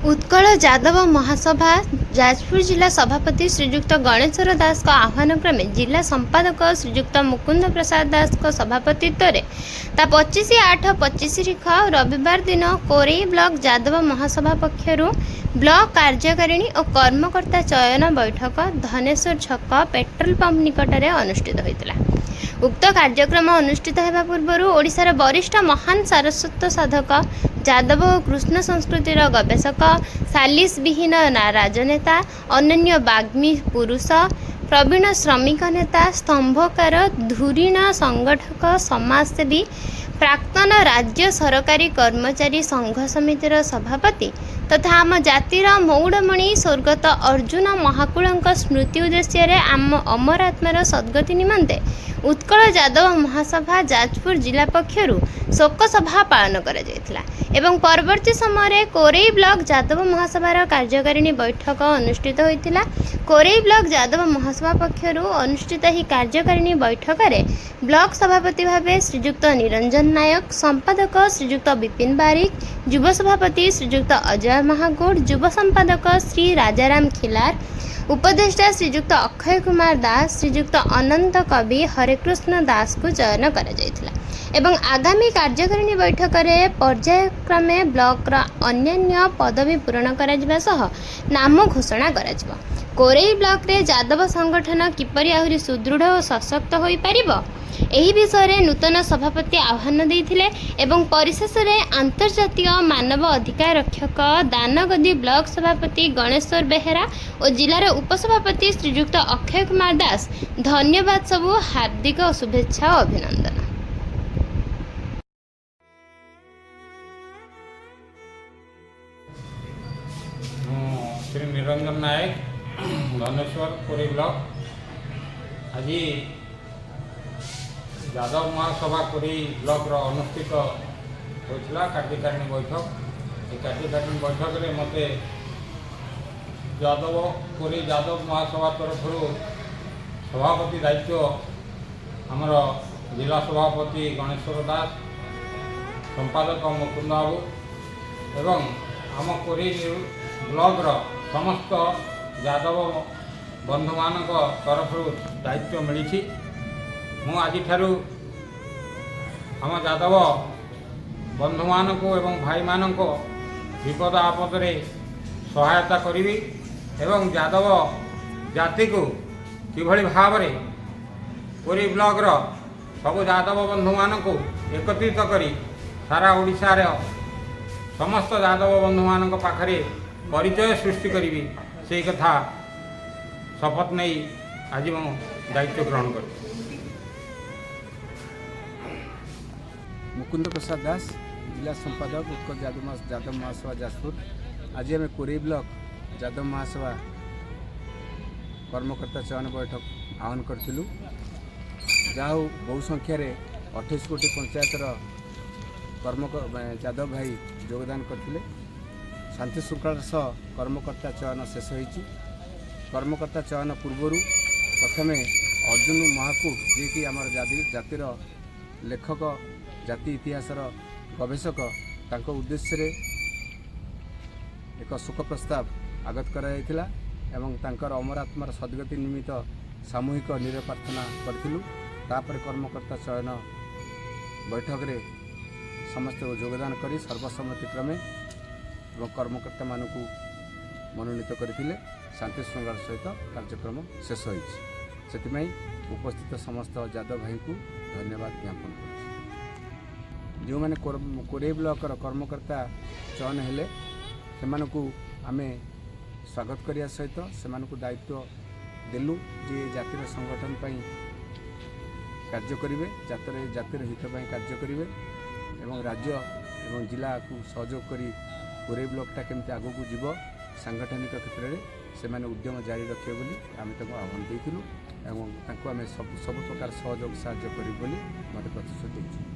उत्कल यादव महासभा जाजपुर जिला सभापति श्रीजुक्त गणेश्वर दास का आह्वान क्रमे जिला संपादक श्रीजुक्त मुकुंद प्रसाद दास को सभापतित्व में 25/8/25 तारीख रविवार दिन कोरेई ब्लॉक यादव महासभा पक्षर ब्लॉक कार्यकारिणी और कर्मकर्ता चयन बैठक धनेश्वर छक पेट्रोल पंप निकट में अनुष्ठित होता। उक्त कार्यक्रम अनुष्ठित होगा पूर्व ओडिशार वरिष्ठ महान सारस्वत साधक यादव और कृष्ण संस्कृतिर गवेषक सालिस विहीन राजनेता अनन्य बाग्मी पुरुष प्रवीण श्रमिक नेता स्तंभकार धुरीण संगठक समाजसेवी प्राक्तन राज्य सरकारी कर्मचारी संघ समितिर सभापति तथा आम जातिर मौड़मणि स्वर्गत अर्जुन महाकुलंक स्मृति उद्देश्य आम अमर आत्मार सद्गति निमंते उत्कल यादव महासभा जाजपुर जिला पक्षर शोक सभा पालन करा एवं परवर्ती समय कोरेई ब्लॉक यादव महासभार कार्यकारिणी बैठक अनुष्ठित होता। कोरेई ब्लॉक यादव महासभा पक्षर अनुष्ठित ही कार्यकारिणी बैठक में ब्लॉक सभापति भाव श्रीजुक्त निरंजन नायक, संपादक श्रीजुक्त विपिन बारिक, युव सभापति श्रीजुक्त अजय महागौड़, युव संपादक श्री राजाराम खिलार, उपदेष्टा श्रीजुक्त अक्षय कुमार दास, श्रीजुक्त अनंत कवि हरेकृष्ण दास को चयन करा एवं आगामी कार्यकारिणी बैठक में पर्यायक्रमे ब्लॉक अन्य पदवी पूरण करा सह नाम घोषणा करा। कोरेई ब्लॉक रे यादव संगठन किपरि आहुरी सुदृढ़ और सशक्त हो पारिबो एही विषय नूतन सभापति आह्वान देथिले एवं परिशेष में अंतर्जातीय मानव अधिकार रक्षक दानगदी ब्लॉक सभापति गणेश्वर बेहेरा और जिलार उपसभापति श्रीजुक्त अक्षय कुमार दास धन्यवाद सबू हार्दिक शुभेच्छा और अभिनंदन। श्री निरंजन नायक धनेश्वर कोरेई ब्लॉक आज यादव महासभा कोरेई ब्लॉक अनुष्ठित होता कार्यकारिणी बैठक। ये कार्यकारिणी बैठक में मत यादव कोरेई यादव महासभा तरफ सभापति दायित्व आमर जिला सभापति गणेश्वर दास, संपादक मुकुंद बाबू एवं आम कोरेई ब्लॉक समस्त यादव बंधु मान तरफ दायित्व मिली। मु आज आम यादव बंधु मान को एवं भाई मान को विपद आपद रे सहायता करी एवं यादव जाति को किभली भाव रे कोरेई ब्लॉक सब यादव बंधु मान को एकत्रित करी सारा ओडिशा रे समस्त यादव बंधु मान पाखरे परिचय सृष्टि करी से कथा शपथ नहीं आज मु दायित्व ग्रहण कर। मुकुंद प्रसाद दास, जिला संपादक उत्कल यादव महासभा जाजपुर। आज आम कोरेई ब्लॉक यादव महासभा कर्मकर्ता चयन बैठक आह्वान करूँ। जहाँ बहु संख्यार 28 गोटी पंचायतर यादव भाई योगदान करते। शांति श्रृंखला सह कर्मकर्ता चयन शेष होती। कर्मकर्ता चयन पूर्व प्रथम अर्जुन महाकुड़ जी कि आम जातिर लेखक जाति इतिहासर गवेषक तांको उद्देश्य एक शोक प्रस्ताव आगत कराइथिला एवं तांकर अमर आत्मार सद्गति निमित्त सामूहिक निर प्रार्थना करथिलु। तापर कर्मकर्ता चयन बैठक रे समस्त योगदान करी सर्वसम्मति क्रमे एवं कर्मकर्ता मानक मनोनीत करथिले। शांति श्रृंखला सहित कार्यक्रम शेष होती। उपस्थित समस्त यादव भाई को धन्यवाद ज्ञापन कर। जो मैंने कोरेई ब्लॉक कर्मकर्ता चयन हेले से आमे स्वागत करने सहित से दायित्व देलु जे जातिर संगठन कार्य करेंगे, जातिर हित कार्य करेंगे एवं राज्य एवं जिला को सहयोग करी कोरेई ब्लॉकटा केमती आगू को जीव सांगठनिक क्षेत्र में से उद्यम जारी रखे बोली आम आह्वान देइथिलु एवं तांको आमे सब प्रकार सहयोग साहाय्य करी बोली मते प्रतिश्रुति देइछु।